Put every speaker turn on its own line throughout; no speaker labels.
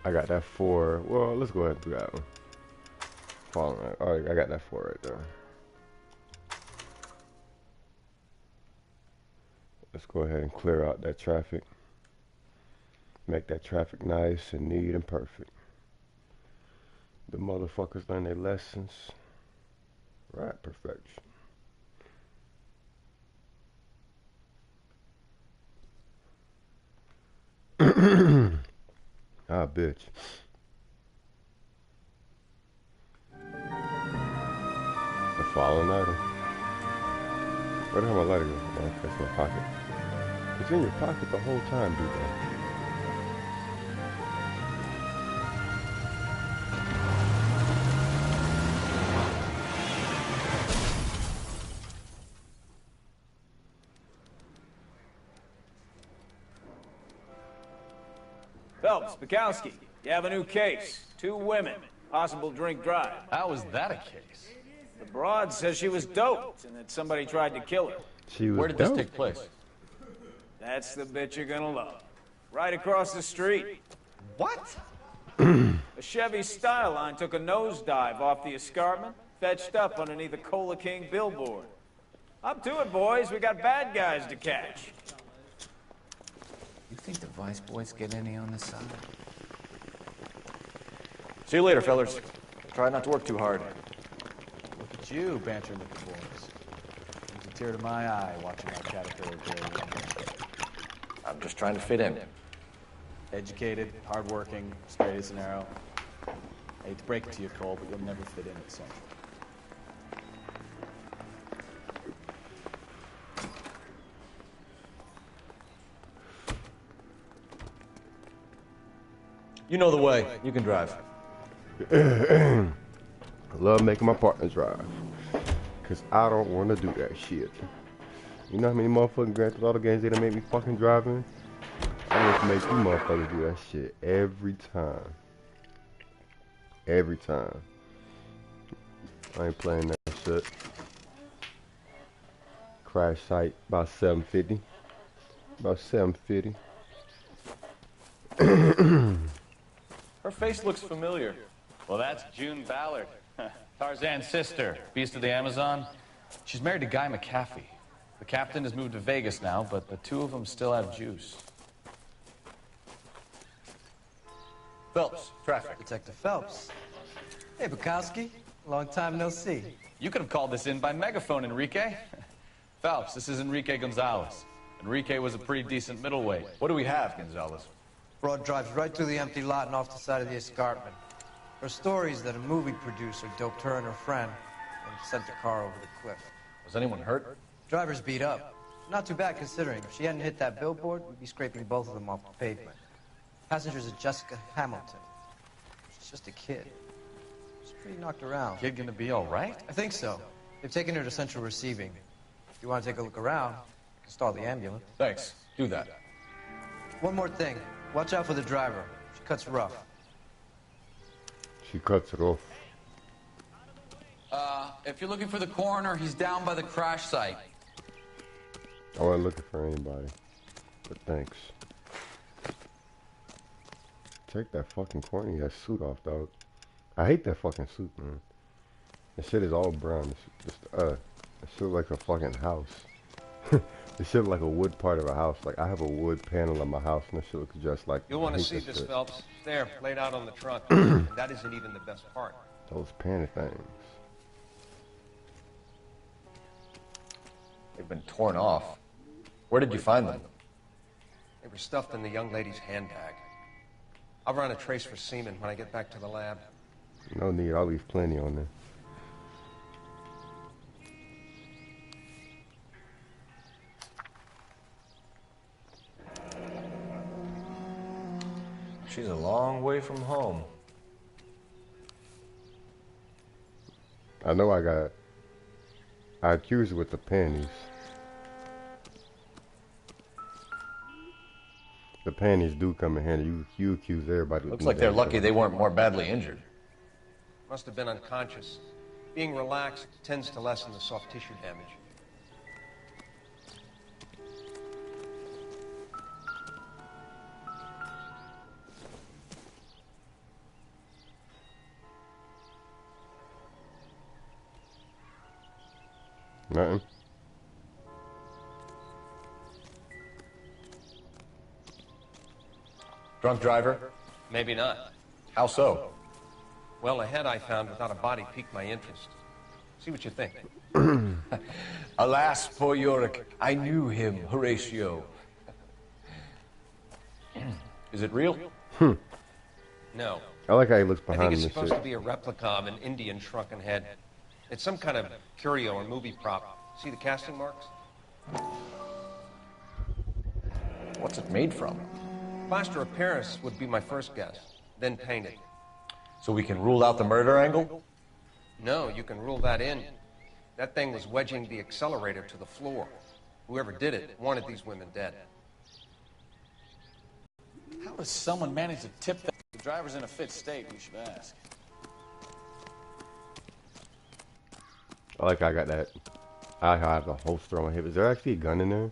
I got that 4. Well, let's go ahead and do that one. Falling. Alright, I got that 4 right there. Let's go ahead and clear out that traffic. Make that traffic nice and neat and perfect. The motherfuckers learn their lessons. Right, perfection. Ah, bitch. The fallen item. Where the hell my lighter go? Oh, that's my pocket. It's in your pocket the whole time, Doobeaux.
Phelps, Bukowski, you have a new case. 2 women, possible drink drive.
How was that a case?
The broad says she was doped and that somebody tried to kill her.
She was
Where did
dope.
this take place?
That's the bit you're gonna love. Right across the street.
What?
A Chevy Styline took a nosedive off the escarpment, fetched up underneath a Cola King billboard. Up to it, boys. We got bad guys to catch.
You think the Vice Boys get any on this side?
See you later, fellas. Try not to work too hard.
Look at you bantering with the boys. Brings a tear to my eye watching our caterpillar grow.
I'm just trying to fit in.
Educated, hardworking, straight as an arrow. I hate to break it to you, Cole, but you'll never fit in at Central.
You know the way. You can drive.
I love making my partner drive. Cause I don't wanna do that shit. You know how many motherfucking Grand Theft Auto games they done make me fucking driving? I just make you motherfuckers do that shit every time. Every time. I ain't playing that shit. Crash site about 750. About 750.
Her face looks familiar.
Well, that's June Ballard, Tarzan's sister, beast of the Amazon. She's married to Guy McAfee. The captain has moved to Vegas now, but the 2 of them still have juice. Phelps, traffic.
Detective Phelps. Hey, Bukowski. Long time no see.
You could have called this in by megaphone, Enrique. Phelps, this is Enrique Gonzalez. Enrique was a pretty decent middleweight. What do we have, Gonzalez?
Broad drives right through the empty lot and off the side of the escarpment. Her story is that a movie producer doped her and her friend and sent the car over the cliff.
Was anyone hurt?
Driver's beat up. Not too bad considering. If she hadn't hit that billboard, we'd be scraping both of them off the pavement. Passenger's a Jessica Hamilton. She's just a kid. She's pretty knocked around.
Kid gonna be all right?
I think so. They've taken her to central receiving. If you want to take a look around, you can stall the ambulance.
Thanks. Do that.
One more thing. Watch out for the driver. She cuts rough.
She cuts it off.
If you're looking for the coroner, he's down by the crash site.
I wasn't looking for anybody. But thanks. Take that fucking corny ass suit off, dog. I hate that fucking suit, man. That shit is all brown. It shit look like a fucking house. It shit look like a wood part of a house. Like, I have a wood panel in my house, and it shit looks just like...
You'll want to see this, Phelps. There, laid out on the trunk. And that isn't even the best part.
Those panty things.
They've been torn off. Where did you find them?
They were stuffed in the young lady's handbag. I'll run a trace for semen when I get back to the lab.
No need. I'll leave plenty on there.
She's a long way from home.
I know I accused her with the panties. The panties do come in handy. You accuse everybody.
Looks like they're lucky they weren't more badly injured.
Must have been unconscious. Being relaxed tends to lessen the soft tissue damage.
Nothing.
Drunk driver?
Maybe not.
How so?
Well, a head I found without a body piqued my interest. See what you think.
Alas, poor Yorick. I knew him, Horatio. Is it real?
No.
I like how he looks
I think
behind
it's
him
supposed
and
to be a replica of an Indian shrunken head. It's some kind of curio or movie prop. See the casting marks?
What's it made from?
Plaster of Paris would be my first guess, then painted.
So we can rule out the murder angle?
No, you can rule that in. That thing was wedging the accelerator to the floor. Whoever did it wanted these women dead.
How does someone manage to tip that? The driver's in a fit state, we should ask.
I like how I got that. I have a holster on my hip. Is there actually a gun in there?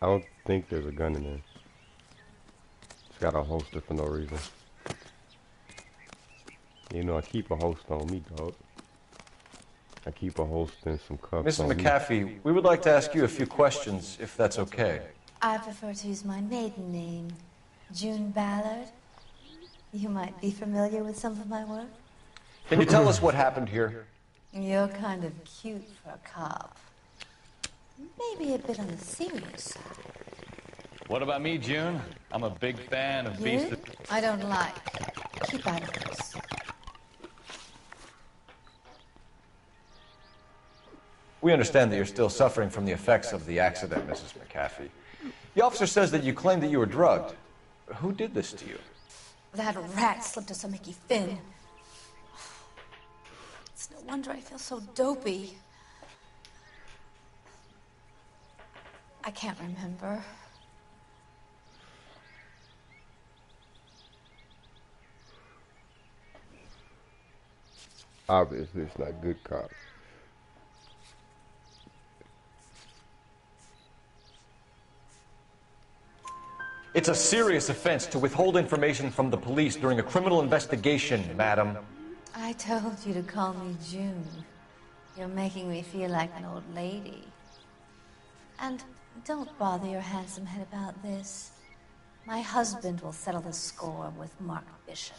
I don't think there's a gun in there. It's got a holster for no reason. You know, I keep a holster on me, dog. I keep a holster and some cuffs
Mrs.
on me.
McAfee, we would like to ask you a few questions, if that's okay.
I prefer to use my maiden name, June Ballard. You might be familiar with some of my work.
Can you tell us what happened here?
You're kind of cute for a cop. Maybe a bit on the serious side.
What about me, June? I'm a big fan of Beast.
You? I don't like. Keep out of this.
We understand that you're still suffering from the effects of the accident, Mrs. McAfee. The officer says that you claimed that you were drugged. Who did this to you?
That rat slipped us a Mickey Finn. It's no wonder I feel so dopey. I can't remember.
Obviously, it's not good cop.
It's a serious offense to withhold information from the police during a criminal investigation, madam.
I told you to call me June. You're making me feel like an old lady. And don't bother your handsome head about this. My husband will settle the score with Mark Bishop.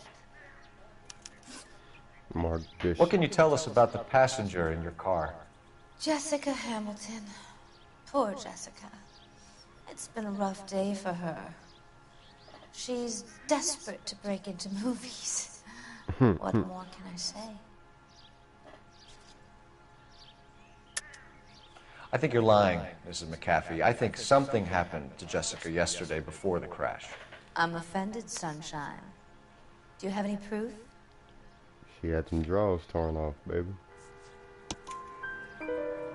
Mark Bishop.
What can you tell us about the passenger in your car?
Jessica Hamilton. Poor Jessica. It's been a rough day for her. She's desperate to break into movies. What more can I say?
I think you're lying, Mrs. McAfee. I think something happened to Jessica yesterday before the crash.
I'm offended, Sunshine. Do you have any proof?
She had some drawers torn off, baby.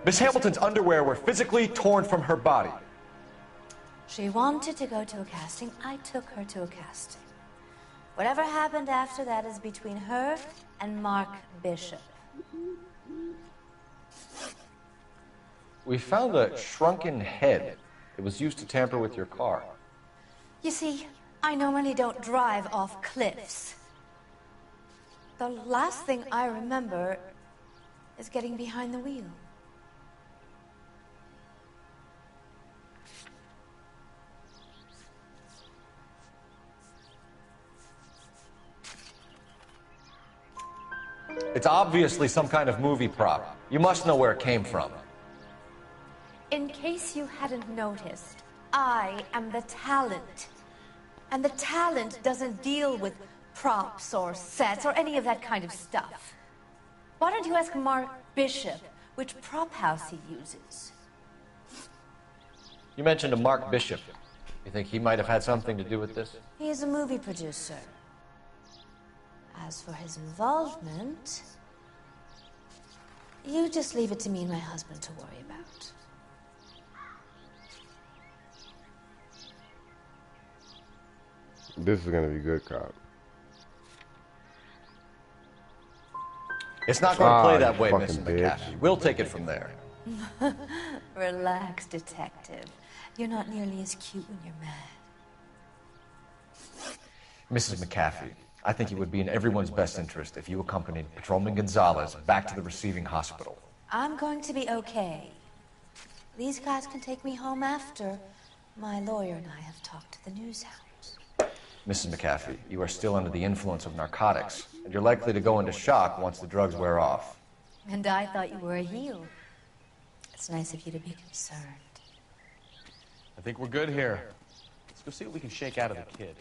Miss Hamilton's underwear were physically torn from her body.
She wanted to go to a casting. I took her to a casting. Whatever happened after that is between her and Mark Bishop.
We found a shrunken head. It was used to tamper with your car.
You see, I normally don't drive off cliffs. The last thing I remember is getting behind the wheel.
It's obviously some kind of movie prop. You must know where it came from.
In case you hadn't noticed, I am the talent. And the talent doesn't deal with props or sets or any of that kind of stuff. Why don't you ask Mark Bishop which prop house he uses?
You mentioned a Mark Bishop. You think he might have had something to do with this?
He is a movie producer. As for his involvement, you just leave it to me and my husband to worry about.
This is gonna be good, cop.
It's not going to play
you
that way,
fucking
Miss
bitch.
McAfee. We'll take it from there.
Relax, detective. You're not nearly as cute when you're mad.
Mrs. McAfee, I think it would be in everyone's best interest if you accompanied Patrolman Gonzalez back to the receiving hospital.
I'm going to be okay. These guys can take me home after my lawyer and I have talked to the news house.
Mrs. McAfee, you are still under the influence of narcotics, and you're likely to go into shock once the drugs wear off.
And I thought you were a heel. It's nice of you to be concerned.
I think we're good here. Let's go see what we can shake out of the kid.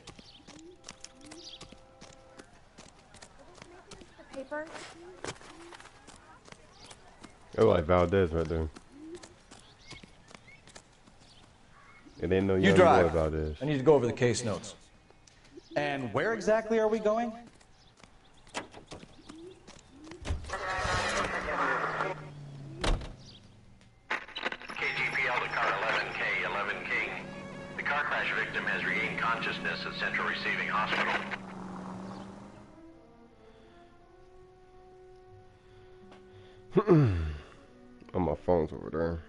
The paper?
Oh, like Valdez right there. It ain't no
You
young
drive.
boy Valdez.
I need to go over the case notes.
And where exactly are we going?
KGPL to car 11K, 11 King. The car crash victim has regained consciousness at Central Receiving Hospital.
Oh, my phone's over there.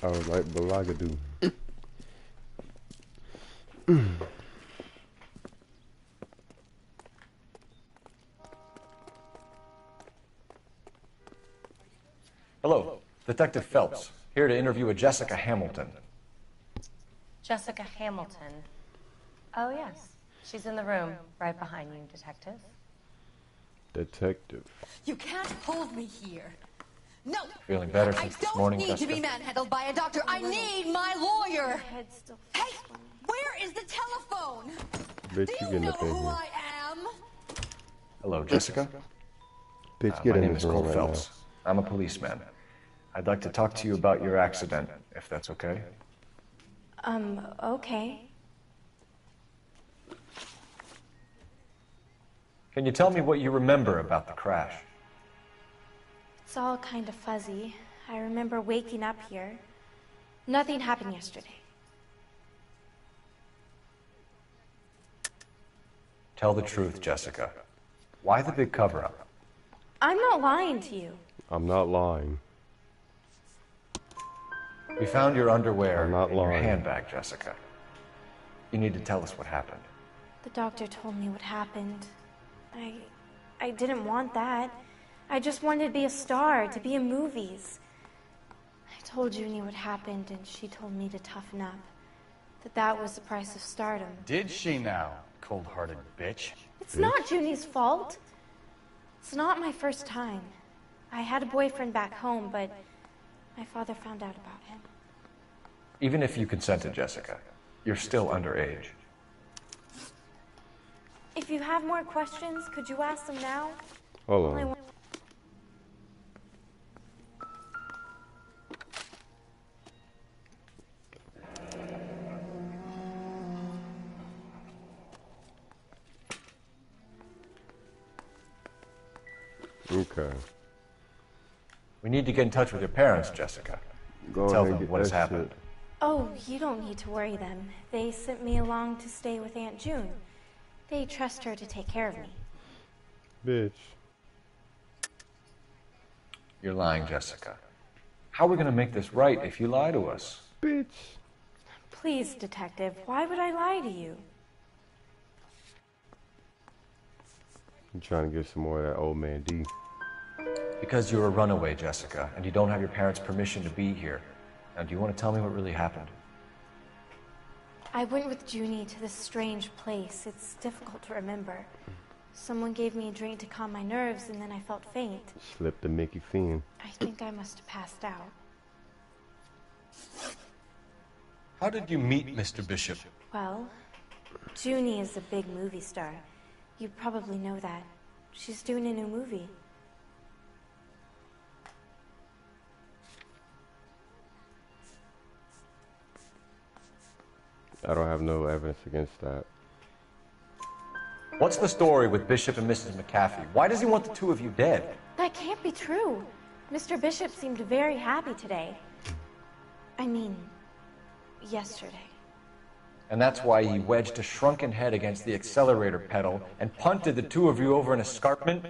I was like Balagadoo.
Hello, Detective Phelps, here to interview a Jessica Hamilton.
Jessica Hamilton. Oh, yes. She's in the room, right behind you, Detective.
Detective.
You can't hold me here. No!
Feeling better
I
since this
don't
morning,
need
Jessica?
to be manhandled by a doctor. I need my lawyer. Hey, where is the telephone?
Bitch,
Do
you
you
getting
know
up in
who
here.
I am?
Hello, Jessica.
Bitch, get
My
in
name
this
is
room
Cole
right
Phelps. I'm a policeman. I'd like to talk to you about your accident, if that's okay.
Okay.
Can you tell me what you remember about the crash?
It's all kind of fuzzy. I remember waking up here. Nothing happened yesterday.
Tell the truth, Jessica. Why the big cover-up?
I'm not lying to you.
I'm not lying.
We found your underwear
I'm not
in your
lying.
handbag, Jessica. You need to tell us what happened.
The doctor told me what happened. I didn't want that. I just wanted to be a star, to be in movies. I told Junie what happened, and she told me to toughen up. That was the price of stardom.
Did she now, cold-hearted bitch?
It's not Junie's fault. It's not my first time. I had a boyfriend back home, but my father found out about him.
Even if you consented, Jessica, you're still underage.
If you have more questions, could you ask them now?
Hold
All I
on.
want-
Okay.
We need to get in touch with your parents, Jessica.
Go
Tell
ahead and
them
get
what has
that
happened.
shit.
Oh, you don't need to worry them. They sent me along to stay with Aunt June. They trust her to take care of me.
Bitch.
You're lying, Jessica. How are we going to make this right if you lie to us?
Bitch.
Please, Detective, why would I lie to you?
I'm trying to get some more of that old man D.
Because you're a runaway, Jessica, and you don't have your parents' permission to be here. Now, do you want to tell me what really happened?
I went with Junie to this strange place. It's difficult to remember. Someone gave me a drink to calm my nerves, and then I felt faint.
Slipped the Mickey Finn.
I think I must have passed out.
How did you meet Mr. Bishop?
Well, Junie is a big movie star. You probably know that. She's doing a new movie.
I don't have no evidence against that.
What's the story with Bishop and Mrs. McAfee? Why does he want the two of you dead?
That can't be true. Mr. Bishop seemed very happy today. I mean, yesterday.
And that's why he wedged a shrunken head against the accelerator pedal and punted the two of you over an escarpment?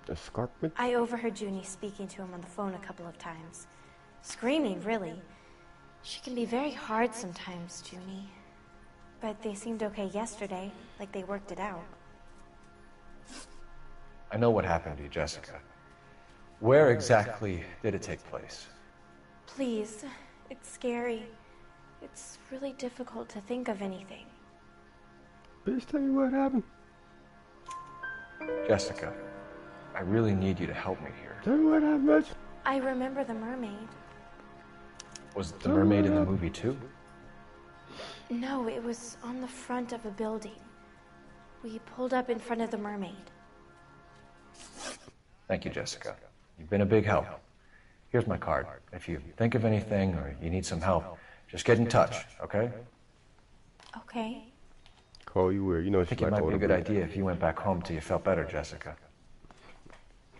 Escarpment?
I overheard Junie speaking to him on the phone a couple of times. Screaming, really. She can be very hard sometimes, Junie. But they seemed okay yesterday, like they worked it out.
I know what happened to you, Jessica. Where exactly did it take place?
Please, it's scary. It's really difficult to think of anything.
Bitch, tell me what happened.
Jessica, I really need you to help me here.
Tell me what happened, bitch.
I remember the mermaid.
Was the mermaid in the movie too?
No, it was on the front of a building. We pulled up in front of the mermaid.
Thank you, Jessica. You've been a big help. Here's my card. If you think of anything or you need some help, just get in touch, okay?
Okay.
Call you weird. You know,
I think it might be a good idea if you went back home till you felt better, Jessica.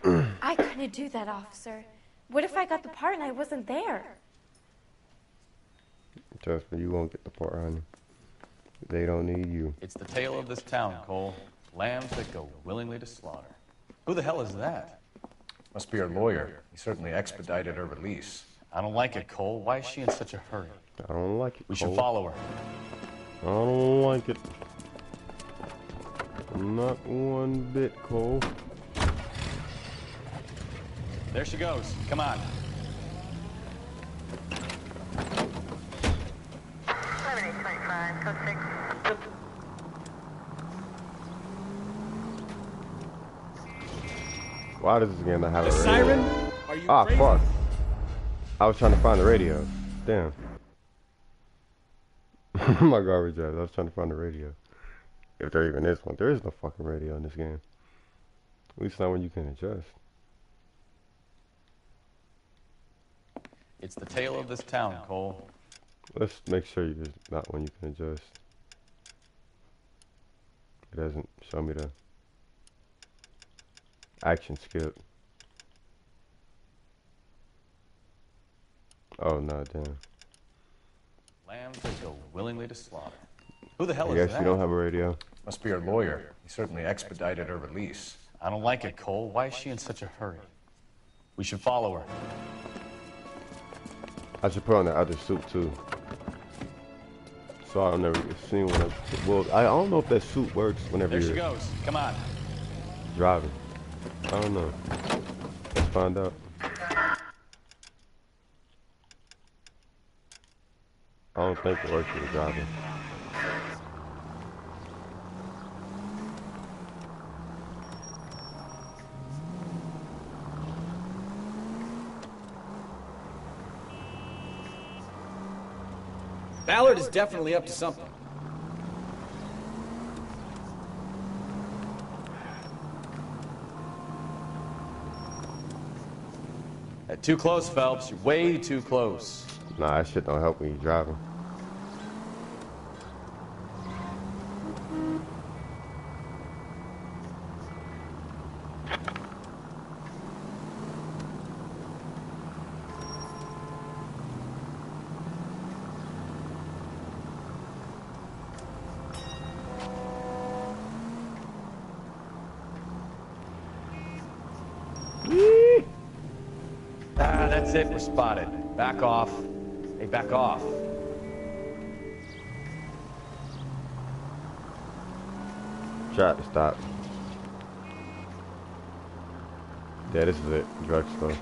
I couldn't do that, officer. What if I got the part and I wasn't there?
Trust me, you won't get the part, honey. They don't need you.
It's the tale of this town, Cole. Lambs that go willingly to slaughter. Who the hell is that?
Must be her lawyer. He certainly expedited her release.
I don't like it, Cole. Why is she in such a hurry?
I don't like it,
We
Cole.
should follow her.
I don't like it. Not one bit, Cole.
There she goes. Come on.
Why does this game not have a radio?
Siren? Are you crazy?
Fuck. I was trying to find the radio. Damn. My garbage ass. I was trying to find the radio. If there even is one. There is no fucking radio in this game. At least not when you can adjust.
It's the tale of this town, Cole.
Let's make sure there's not one you can adjust. It doesn't show me the action skip. Oh no, damn.
Lambs that go willingly to slaughter. Who the hell
I
is
guess
that?
you don't have a radio.
Must be her lawyer. He certainly expedited her release.
I don't like it, Cole. Why is she in such a hurry? We should follow her.
I should put on the other suit too. So I'll never get seen when well, I don't know if that suit works whenever
There she
you're
goes. Come on.
driving. I don't know. Let's find out. I don't think it works when you're driving.
Ballard is definitely up to something.
Too close, Phelps. You're way too close.
Nah, that shit don't help when you're driving.
That's it. We're spotted. Back off. Hey, back off.
Try to stop. Yeah, this is it. Drugstore.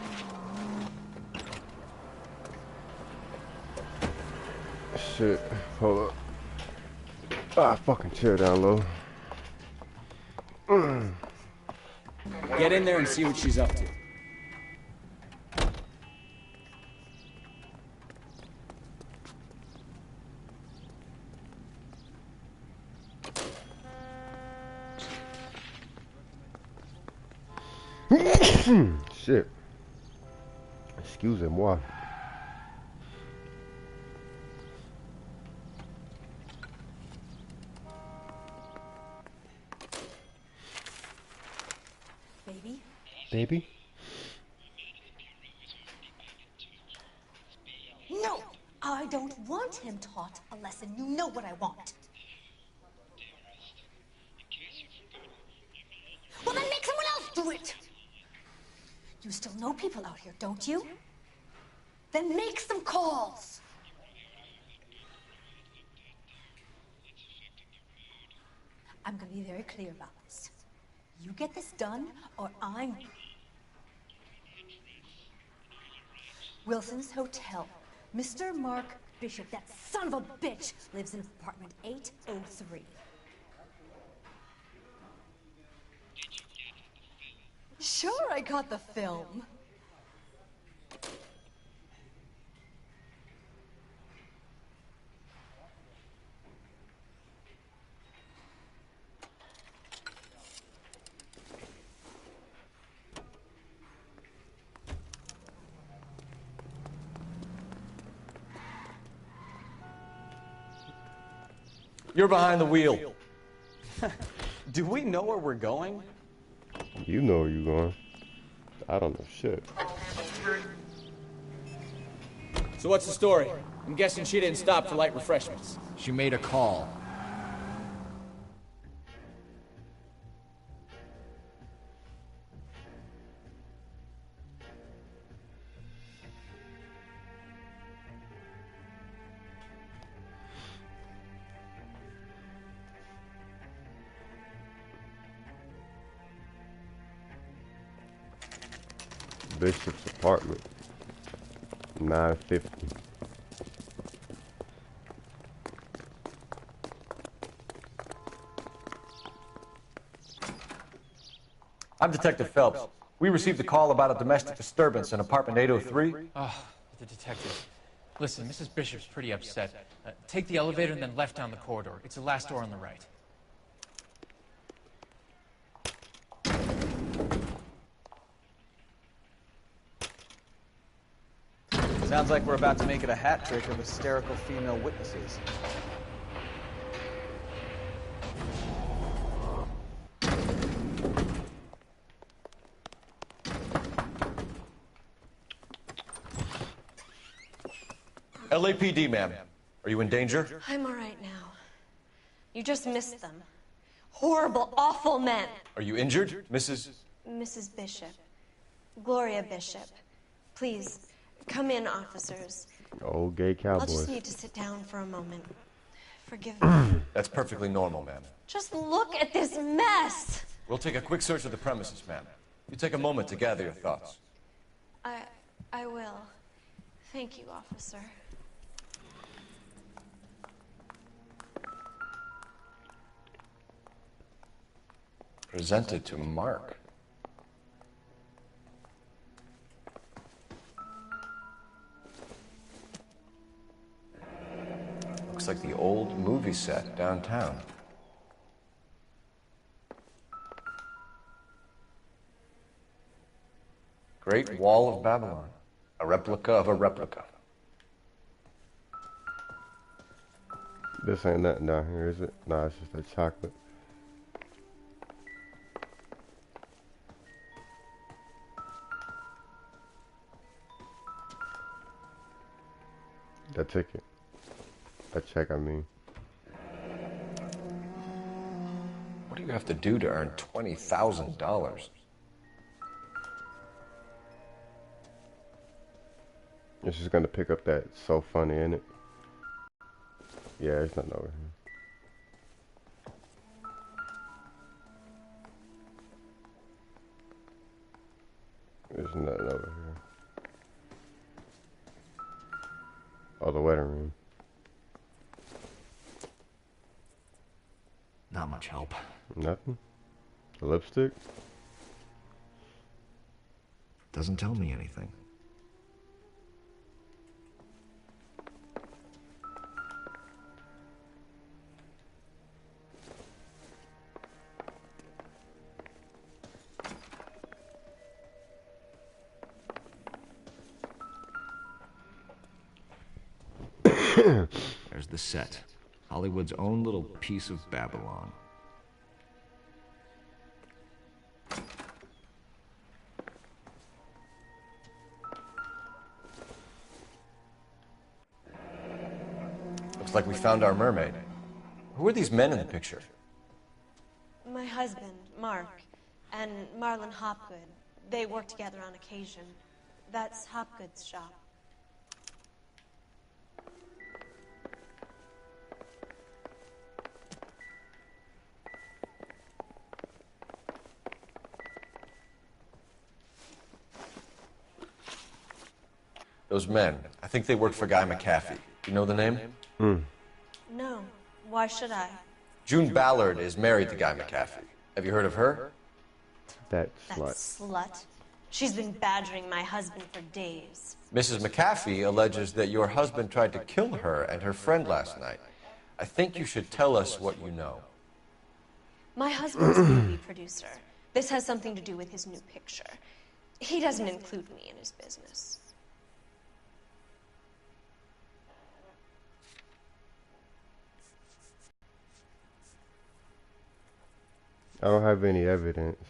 Shit. Hold up. Ah, fucking chair down low.
Get in there and see what she's up to.
Shit. Excusez-moi.
Baby?
Baby?
No! I don't want him taught a lesson. You know what I want. Well, then make someone else do it! You still know people out here, don't you? Then make some calls!
I'm gonna be very clear about this. You get this done, or I'm... Wilson's Hotel. Mr. Mark Bishop, that son of a bitch, lives in apartment 803. Sure, I got the film.
You're behind the wheel.
Do we know where we're going?
You know where you're going. I don't know shit.
So what's the story? I'm guessing she didn't stop for light refreshments.
She made a call.
Bishop's apartment. 950.
I'm Detective Phelps. We received a call about a domestic disturbance in apartment 803.
Oh, the detective. Listen, Mrs. Bishop's pretty upset. Take the elevator and then left down the corridor. It's the last door on the right.
Sounds like we're about to make it a hat trick of hysterical female witnesses.
LAPD, ma'am. Are you in danger?
I'm all right now. You just missed them. Horrible, awful men.
Are you injured, Mrs.?
Mrs. Bishop. Gloria Bishop. Please, come in, officers.
Old gay
I'll
cowboy.
just need to sit down for a moment. Forgive me.
That's perfectly normal, ma'am.
Just look at this mess!
We'll take a quick search of the premises, ma'am. You take a moment to gather your thoughts.
I will. Thank you, officer.
Presented to Mark. Looks like the old movie set downtown. Great Wall of Babylon. A replica of a replica.
This ain't nothing down here, is it? Nah, it's just that chocolate. That ticket. That check, I mean.
What do you have to do to earn $20,000?
It's just gonna pick up that so funny, ain't it? Yeah, it's nothing over here. There's nothing over here. Oh, the wedding room.
Not much help.
Nothing? The lipstick?
Doesn't tell me anything. There's the set. Hollywood's own little piece of Babylon.
Looks like we found our mermaid. Who are these men in the picture?
My husband, Mark, and Marlon Hopgood. They work together on occasion. That's Hopgood's shop.
Those men, I think they work for Guy McAfee. You know the name?
No. Why should I?
June Ballard is married to Guy McAfee. Have you heard of her?
That
That
slut.
slut. She's been badgering my husband for days.
Mrs. McAfee alleges that your husband tried to kill her and her friend last night. I think you should tell us what you know.
My husband's a movie producer. This has something to do with his new picture. He doesn't include me in his business.
I don't have any evidence.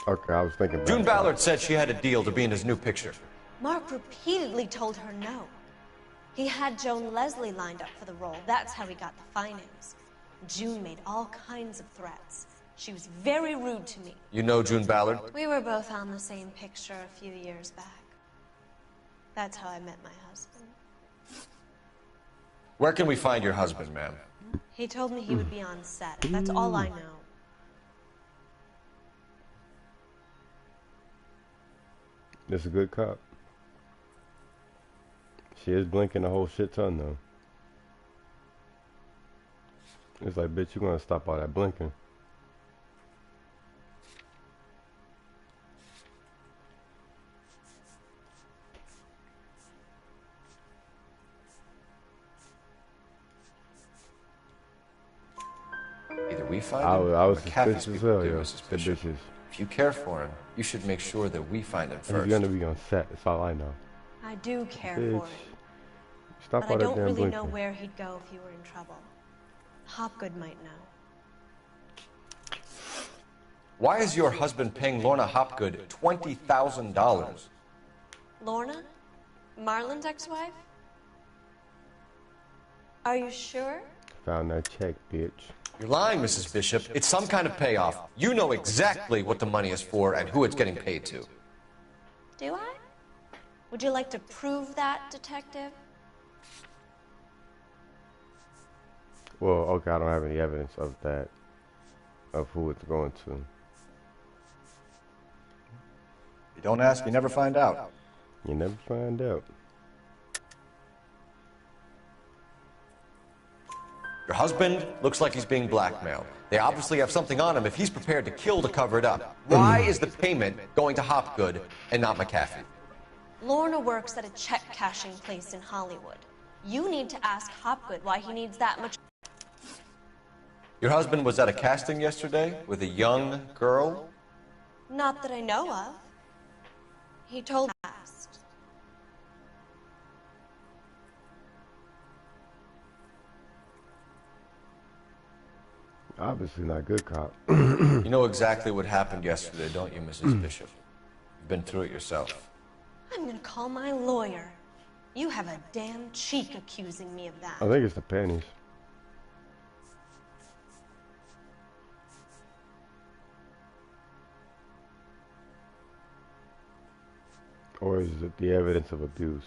Okay, I was thinking about
June
that.
Ballard said she had a deal to be in his new picture.
Mark repeatedly told her no. He had Joan Leslie lined up for the role. That's how he got the finance. June made all kinds of threats. She was very rude to me.
You know June Ballard?
We were both on the same picture a few years back. That's how I met my husband.
Where can we find your husband, ma'am?
He told me he would be on set. That's all I know.
This a good cop. She is blinking a whole shit ton though. It's like, bitch, you gonna stop all that blinking.
Either we find
I
him,
was
or McAfee's
suspicious as
people
hell,
do,
yo.
Mrs.
The
Bishop.
bitches.
If you care for him, you should make sure that we find him
He's
first.
gonna be on set. That's all I know.
I do care
Bitch.
for him.
Stop
But
all
I
that
don't
damn
really
blinking.
know where he'd go if you were in trouble. Hopgood might know.
Why is your husband paying Lorna Hopgood $20,000?
Lorna? Marlon's ex-wife? Are you sure?
Found that check, bitch.
You're lying, Mrs. Bishop. It's some kind of payoff. You know exactly what the money is for and who it's getting paid to.
Do I? Would you like to prove that, detective?
Well, okay, I don't have any evidence of that, of who it's going to.
You don't ask, you never find out.
You never find out.
Your husband looks like he's being blackmailed. They obviously have something on him if he's prepared to kill to cover it up. Why is the payment going to Hopgood and not McAfee?
Lorna works at a check-cashing place in Hollywood. You need to ask Hopgood why he needs that much.
Your husband was at a casting yesterday with a young girl?
Not that I know of. He told me last.
Obviously not good cop.
You know exactly what happened yesterday, don't you, Mrs. Bishop? You've been through it yourself.
I'm gonna call my lawyer. You have a damn cheek accusing me of that.
I think it's the panties. Or is it the evidence of abuse?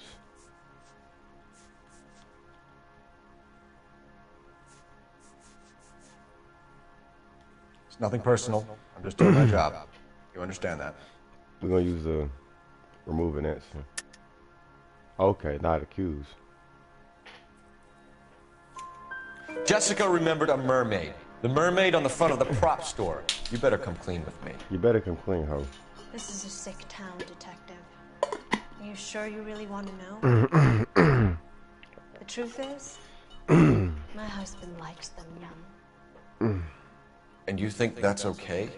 It's nothing personal. I'm just doing my job. You understand that?
We're gonna use a remove an answer. Okay, not accused.
Jessica remembered a mermaid. The mermaid on the front of the prop store. You better come clean with me.
You better come clean, ho.
This is a sick town, detective. Are you sure you really want to know? The truth is, my husband likes them young.
And you think that's okay?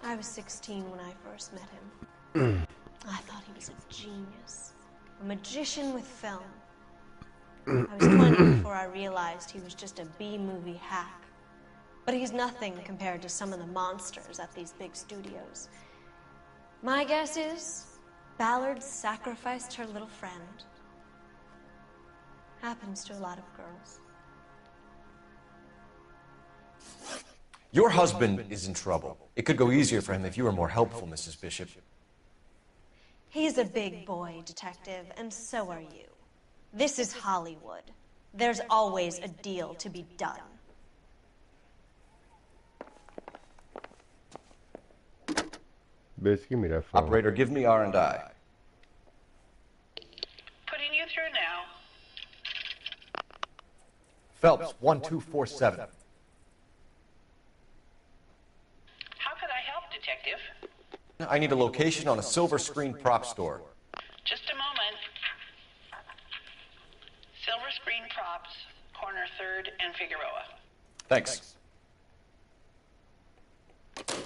I was 16 when I first met him. I thought he was a genius, a magician with film. I was 20 before I realized he was just a B-movie hack. But he's nothing compared to some of the monsters at these big studios. My guess is Ballard sacrificed her little friend. Happens to a lot of girls.
Your husband is in trouble. It could go easier for him if you were more helpful, Mrs. Bishop.
He's a big boy, detective, and so are you. This is Hollywood. There's always a deal to be done.
Bitch, give me that phone.
Operator, give me R&I.
Putting you through now.
Phelps, 1247.
How could I help, Detective?
I need a location on a silver screen prop store.
Just a moment. Silver Screen Props, corner 3rd and Figueroa.
Thanks.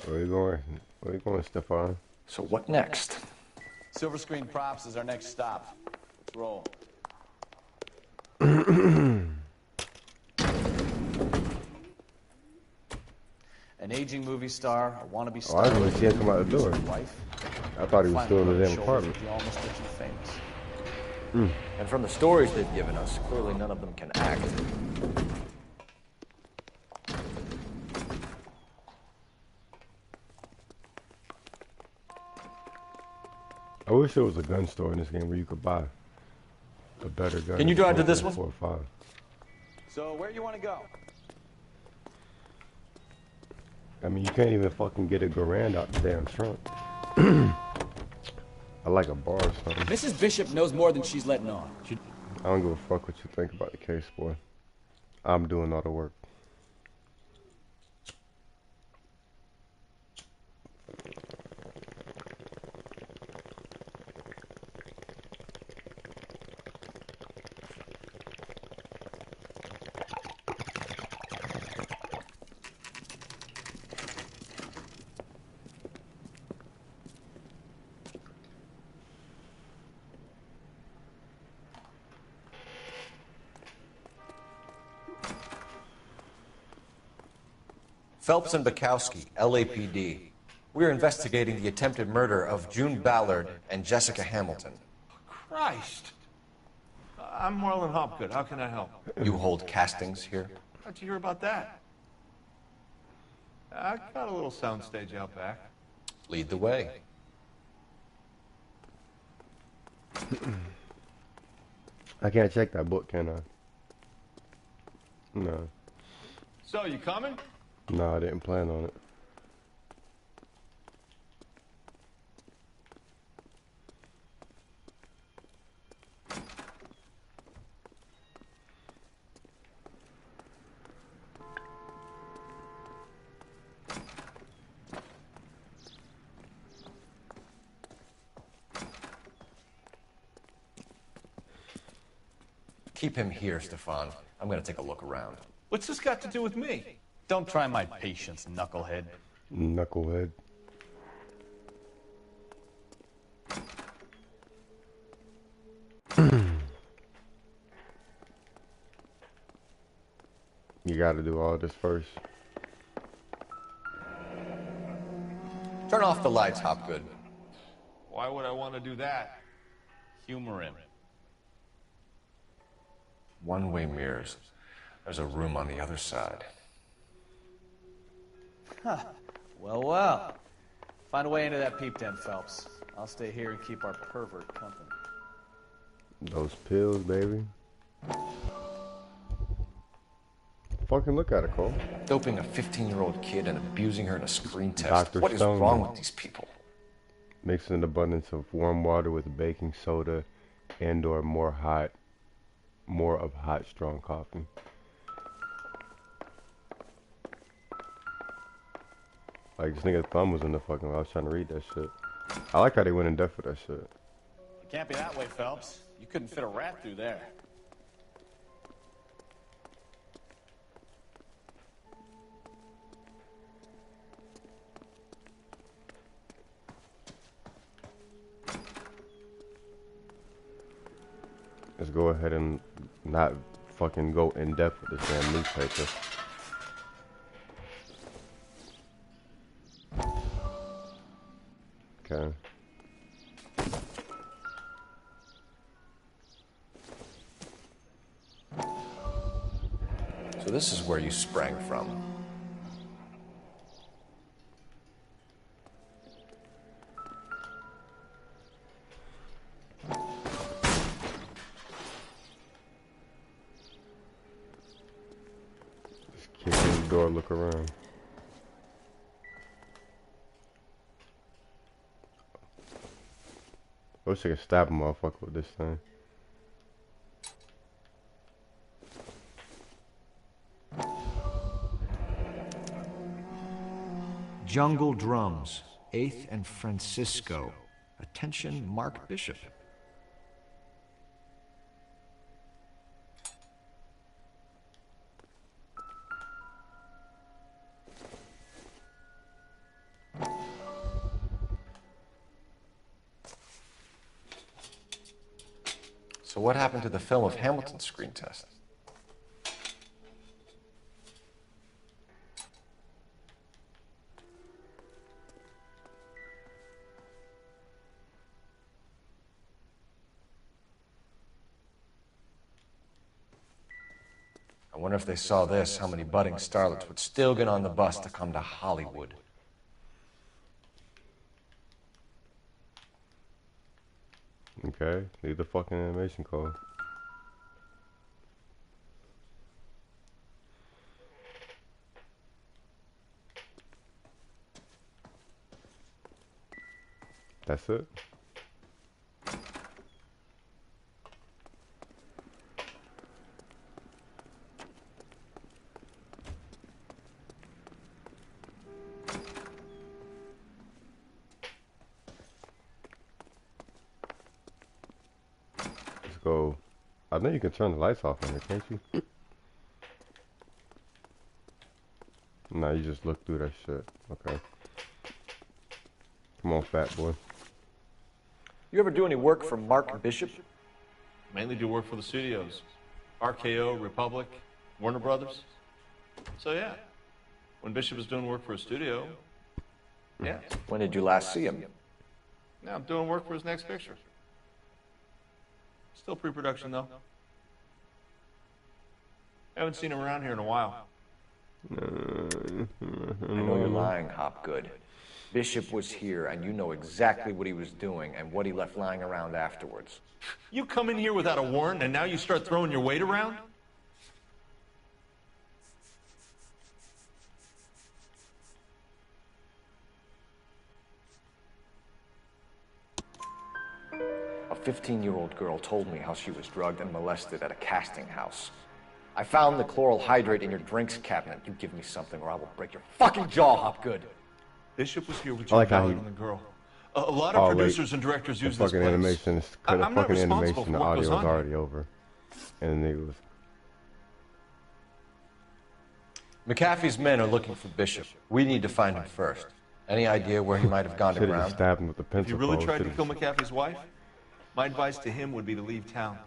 Where you going? Where you going, Stefan?
So what next?
Silver Screen Props is our next stop. Let's roll. An aging movie star, a wannabe
Oh, I
star.
didn't see him come out the door.
Wife.
I thought he was still in the damn
Shoulders
apartment.
with the almost rich and famous.
And from the stories they've given us, clearly none of them can act.
I wish there was a gun store in this game where you could buy a better gun.
Can you drive to this one?
4 or 5.
So where you want to go?
I mean, you can't even fucking get a Garand out the damn trunk. I like a bar or something.
Mrs. Bishop knows more than she's letting on.
I don't give a fuck what you think about the case, boy. I'm doing all the work.
Phelps and Bukowski, LAPD. We're investigating the attempted murder of June Ballard and Jessica Hamilton.
Christ. I'm Marlon Hopgood. How can I help?
You hold castings here?
How'd you hear about that? I got a little soundstage out back.
Lead the way.
I can't check that book, can I? No.
So, you coming?
No, I didn't plan on it.
Keep him here, Stefan. I'm gonna take a look around.
What's this got to do with me?
Don't try my patience, knucklehead.
Knucklehead. You gotta do all this first.
Turn off the lights, Hopgood.
Why would I want to do that?
Humor him.
One-way mirrors. There's a room on the other side.
Huh. Well, well. Find a way into that peep den, Phelps. I'll stay here and keep our pervert company.
Those pills, baby. Fucking look at it, Cole.
Doping a 15-year-old kid and abusing her in a screen test.
Dr.
What is
Stone.
wrong with these people?
Mix an abundance of warm water with baking soda and or more of hot, strong coffee. Like, this nigga's thumb was in the fucking... I was trying to read that shit. I like how they went in depth for that shit.
It can't be that way, Phelps. You couldn't fit a rat through there.
Let's go ahead and not fucking go in depth with this damn newspaper. Okay.
So this is where you sprang from.
Just kick in the door, look around. I wish I could stab a motherfucker with this thing.
Jungle Drums, 8th and Francisco. Attention, Mark Bishop.
So what happened to the film of Hamilton's screen test? I wonder if they saw this, how many budding starlets would still get on the bus to come to Hollywood.
Okay, leave the fucking animation code. That's it. Let's go. I think you can turn the lights off in here, can't you? Nah, you just look through that shit. Okay. Come on, fat boy.
You ever do any work for Mark Bishop?
Mainly do work for the studios. RKO, Republic, Warner Brothers. So yeah, when Bishop was doing work for a studio, yeah.
When did you last see him?
Now I'm doing work for his next picture. Still pre-production though. Haven't seen him around here in a while.
I know you're lying, Hopgood. Bishop was here, and you know exactly what he was doing and what he left lying around afterwards.
You come in here without a warrant, and now you start throwing your weight around?
A 15-year-old girl told me how she was drugged and molested at a casting house. I found the chloral hydrate in your drinks cabinet. You give me something or I will break your fucking jaw, Hopgood.
Bishop was here with
I like how
Ballard and the girl. A lot of producers and directors use this
fucking
place.
animation. The
I'm not
fucking
responsible
animation,
for
the
what
audio
goes
was
on
already
here.
over. And the nigga was...
McAfee's men are looking for Bishop. We need to find him first. Any idea where he might have gone to
Should've
ground?
just stabbed him with the
If
pencil
you really
pole,
tried to
should've-
kill McAfee's wife, my advice to him would be to leave town.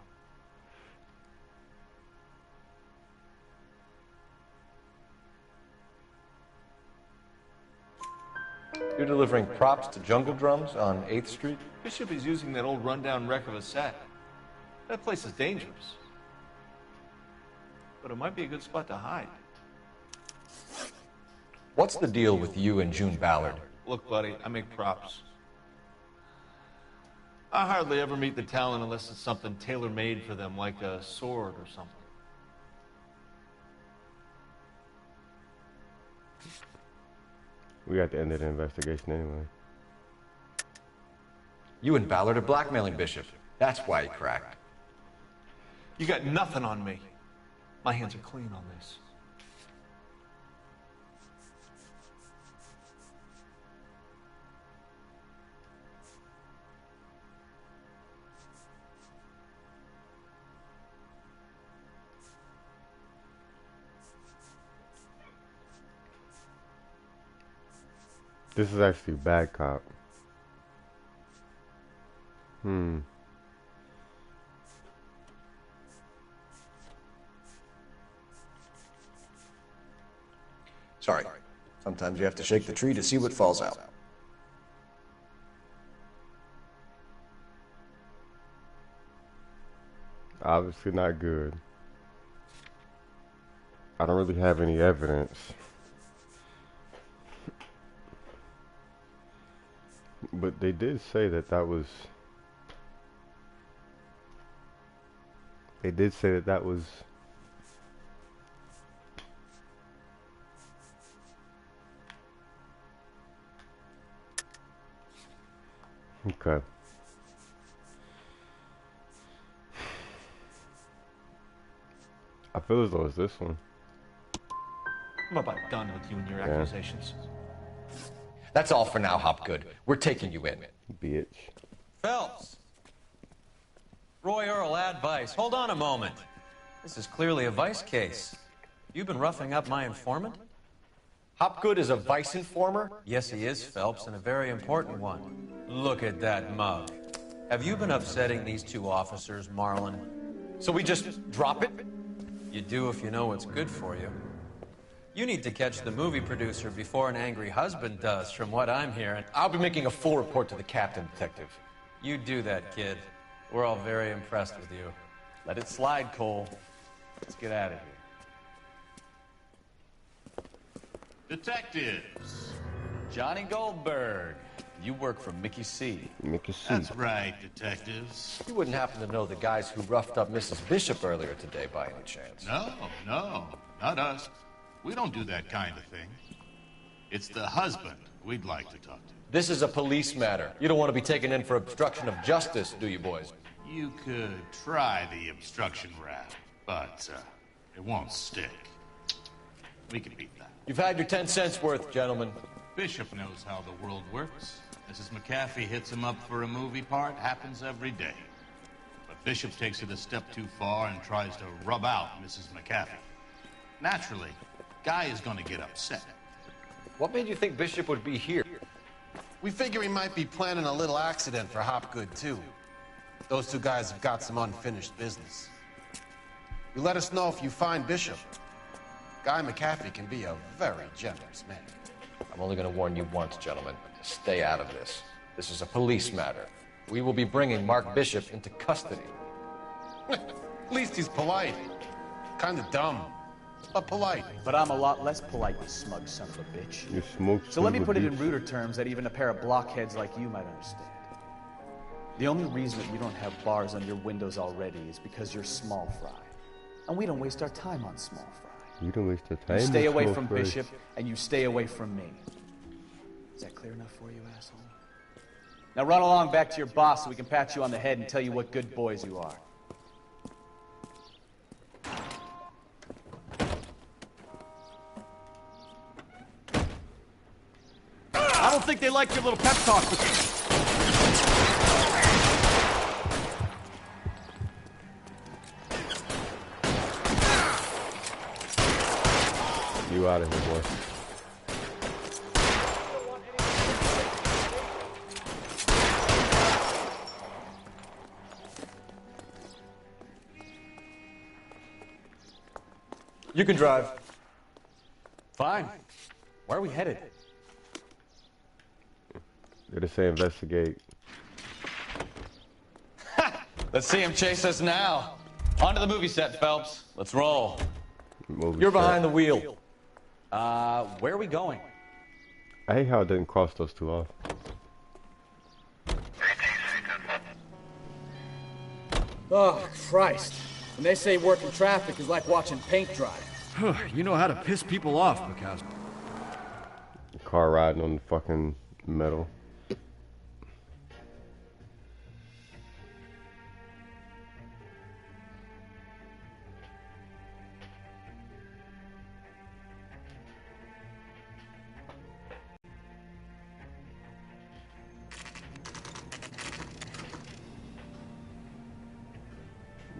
You're delivering props to Jungle Drums on 8th Street?
Bishop is using that old rundown wreck of a set. That place is dangerous. But it might be a good spot to hide.
What's the deal with you and June Ballard?
Look, buddy, I make props. I hardly ever meet the talent unless it's something tailor-made for them, like a sword or something.
We got to end the investigation anyway.
You and Ballard are blackmailing Bishop. That's why he cracked.
You got nothing on me. My hands are clean on this.
This is actually Bad Cop.
Sorry. Sometimes you have to shake the tree to see what falls out.
Obviously not good. I don't really have any evidence. But they did say that that was... They did say that that was... Okay. feel as though it's this one.
I'm about done with you and your accusations.
That's all for now, Hopgood. We're taking you in.
Bitch.
Phelps! Roy Earl, ad vice. Hold on a moment. This is clearly a vice case. You've been roughing up my informant?
Hopgood is a vice informer?
Yes, he is, Phelps, and a very important one. Look at that mug. Have you been upsetting these two officers, Marlon?
So we just drop it?
You do if you know what's good for you. You need to catch the movie producer before an angry husband does, from what I'm hearing.
I'll be making a full report to the captain, Detective.
You do that, kid. We're all very impressed with you.
Let it slide, Cole. Let's get out of here.
Detectives.
Johnny Goldberg. You work for Mickey C.
Mickey C.
That's right, detectives.
You wouldn't happen to know the guys who roughed up Mrs. Bishop earlier today, by any chance?
No, not us. We don't do that kind of thing. It's the husband we'd like to talk to.
This is a police matter. You don't want to be taken in for obstruction of justice, do you, boys?
You could try the obstruction rap, but it won't stick. We can beat that.
You've had your 10 cents worth, gentlemen.
Bishop knows how the world works. Mrs. McAfee hits him up for a movie part. Happens every day. But Bishop takes it a step too far and tries to rub out Mrs. McAfee. Naturally, Guy is going to get upset.
What made you think Bishop would be here?
We figure he might be planning a little accident for Hopgood, too. Those two guys have got some unfinished business. You let us know if you find Bishop. Guy McAfee can be a very generous man.
I'm only going to warn you once, gentlemen. Stay out of this. This is a police matter. We will be bringing Mark Bishop into custody.
At least he's polite. Kind of dumb, but polite.
But I'm a lot less polite, you smug son of a bitch.
You smoke.
So let me put it in ruder terms that even a pair of blockheads like you might understand. The only reason that you don't have bars on your windows already is because you're small fry. And we don't waste our time on small fry.
You don't waste your time.
You stay
on
away
small
from
fry.
Bishop, and you stay away from me. Is that clear enough for you, asshole? Now run along back to your boss so we can pat you on the head and tell you what good boys you are. I don't think they like your little pep talk, but...
You out of here, boy.
You can drive.
Fine. Where are we headed?
They just say investigate.
Let's see him chase us now. Onto the movie set, Phelps. Let's roll.
You're behind the wheel.
Where are we going?
I hate how it didn't cross those two off.
Oh, Christ. When they say working traffic is like watching paint dry.
You know how to piss people off, McCaskill.
Car riding on the fucking metal.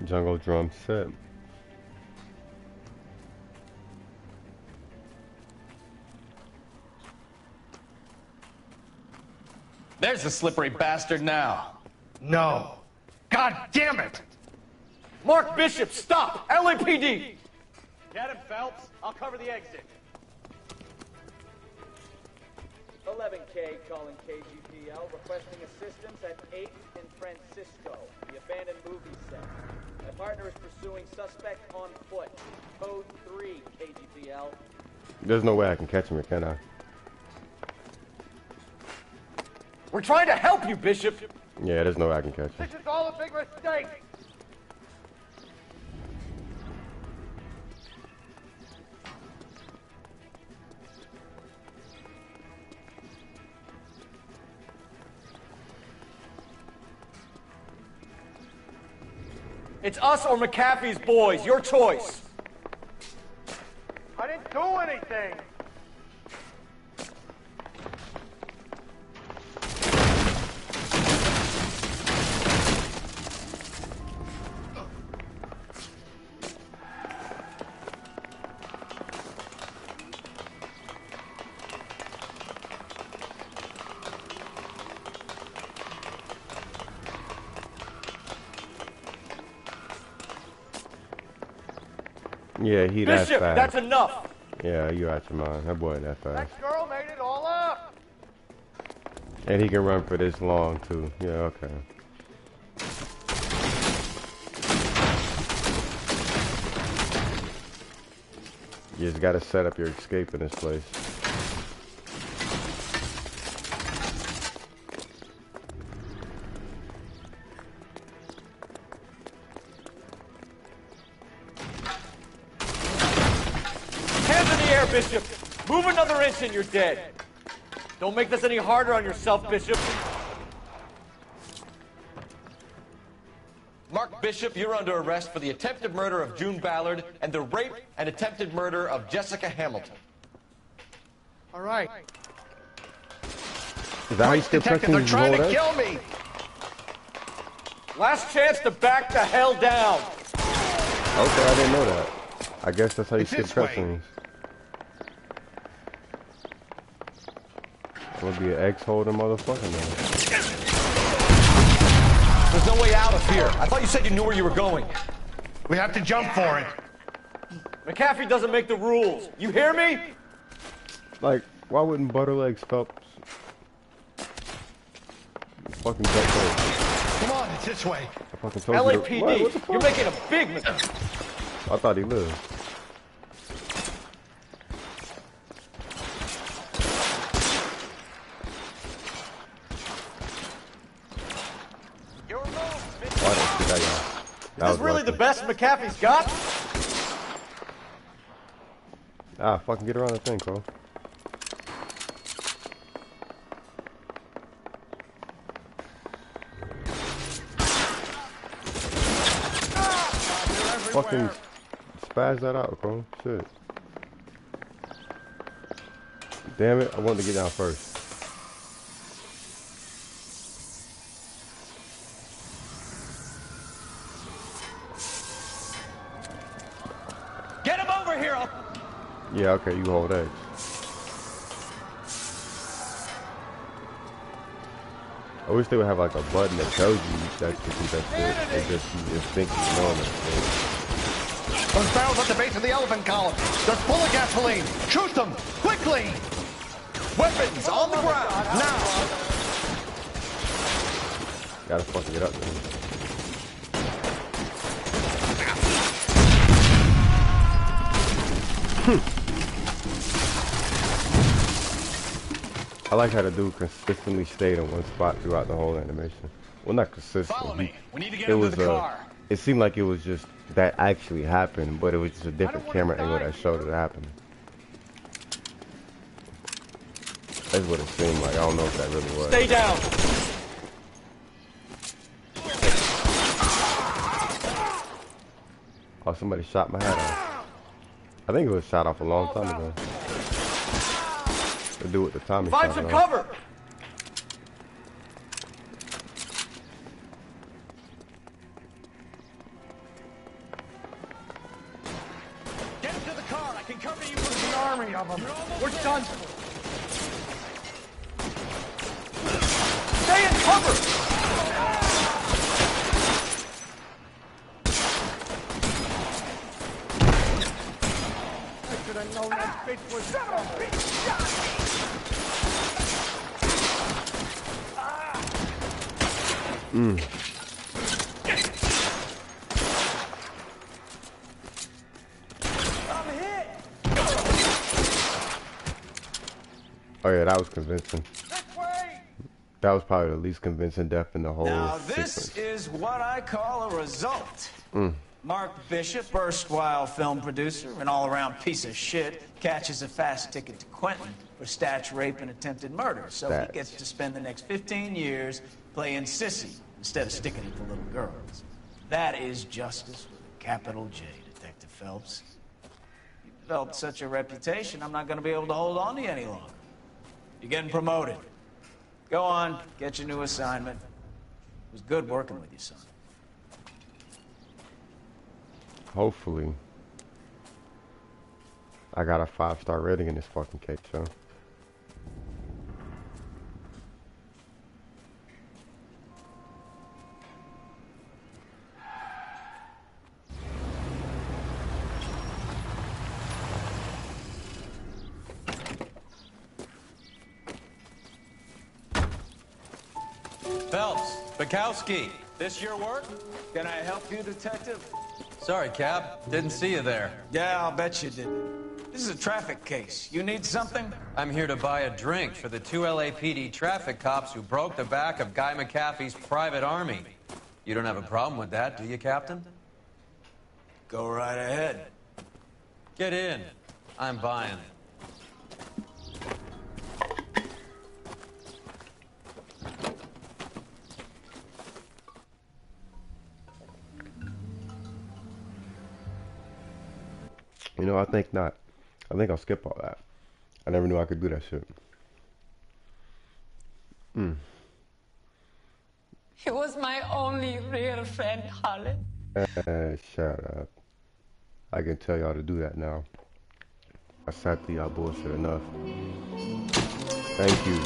Jungle drum set.
There's the slippery bastard now.
No. God damn it! Mark Bishop, stop! LAPD!
Get him, Phelps. I'll cover the exit. 11K calling KGPL, requesting assistance at 8th in Francisco, the abandoned movie set. My partner is pursuing suspect on foot. Code 3, KGPL.
There's no way I can catch him, can I?
We're trying to help you, Bishop!
Yeah, there's no way I can catch him.
This is all a big mistake! It's us or McAfee's boys, your choice.
anything!
Yeah, he
Bishop,
that fast.
that's enough.
Yeah, you out your mind. That boy ain't that fast.
That girl made it all up!
And he can run for this long too. Yeah, okay. You just gotta set up your escape in this place.
Hands in the air, Bishop. Move another inch and you're dead. Don't make this any harder on yourself, Bishop.
Mark Bishop, you're under arrest for the attempted murder of June Ballard and the rape and attempted murder of Jessica Hamilton.
All right.
Is that how you skip
Detective, they're
cutscenes?
trying to
Roll
kill me. Last chance to back the hell down.
Okay, I didn't know that. I guess that's how you skip cutscenes. I'm gonna be an ex-holding motherfucker now.
There's no way out of here. I thought you said you knew where you were going.
We have to jump for it.
McAfee doesn't make the rules. You hear me?
Like, why wouldn't Butterlegs Phelps fucking jump first?
Come on, it's this way.
I fucking told you to-
LAPD,
What the fuck?
you're making a big mistake.
I thought he lived. Why didn't you that guy?
Is this really the best McAfee's got?
Ah, fucking get around the thing, Cole. Fucking spaz that out, Cole. Shit. Damn it, I wanted to get down first.
Get him over here!
Yeah, okay, you hold X. I wish they would have like a button that tells you that you do that shit. They just think you know that.
Those barrels at the base of the elephant column. They're full of gasoline. Shoot them! Quickly!
Weapons on the ground! Now!
Gotta fucking get up there. I like how the dude consistently stayed in one spot throughout the whole animation. Well, not consistently.
We need to get into the car.
It seemed like it was just that actually happened, but it was just a different camera angle that showed it happening. That's what it seemed like. I don't know if that really was.
Stay down!
Oh, somebody shot my head off. I think it was shot off a long time ago. The dude with the Tommy
Find
shot
some
it
cover!
off.
Get into the car. I can cover you with the army of them. We're done.
Stay in cover!
I should have known that bitch was son of a bitch shot me.
I'm hit!
Oh yeah, that was convincing. That was probably the least convincing death in the whole
Now this
sequence.
is what I call a result.
Mm.
Mark Bishop, erstwhile film producer and all-around piece of shit, catches a fast ticket to Quentin for Statch rape and attempted murder. So
Stats.
he gets to spend the next 15 years playing sissy instead of sticking it to little girls. That is justice with a capital J, Detective Phelps. developed such a reputation, I'm not going to be able to hold on to you any longer. You're getting promoted. Go on, get your new assignment. It was good working with you, son.
Hopefully. I got a 5-star rating in this fucking cake, so.
Phelps, Bukowski, this your work?
Can I help you, Detective?
Sorry, Cap. Didn't see you there.
Yeah, I'll bet you didn't. This is a traffic case. You need something?
I'm here to buy a drink for the 2 LAPD traffic cops who broke the back of Guy McAfee's private army. You don't have a problem with that, do you, Captain?
Go right ahead.
Get in. I'm buying.
You know, I think not. I think I'll skip all that. I never knew I could do that shit.
He was my only real friend, Harlan.
Shut up. I can tell y'all to do that now. I sat through y'all bullshit enough. Thank you.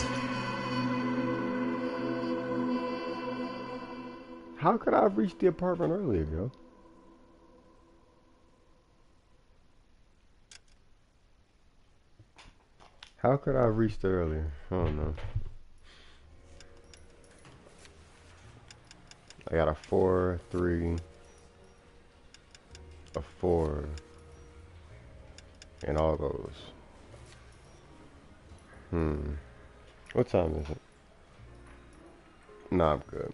How could I have reached the apartment earlier, yo? How could I have reached it earlier? I don't know. I got a 4, 3, a 4, and all those. What time is it? Nah, I'm good.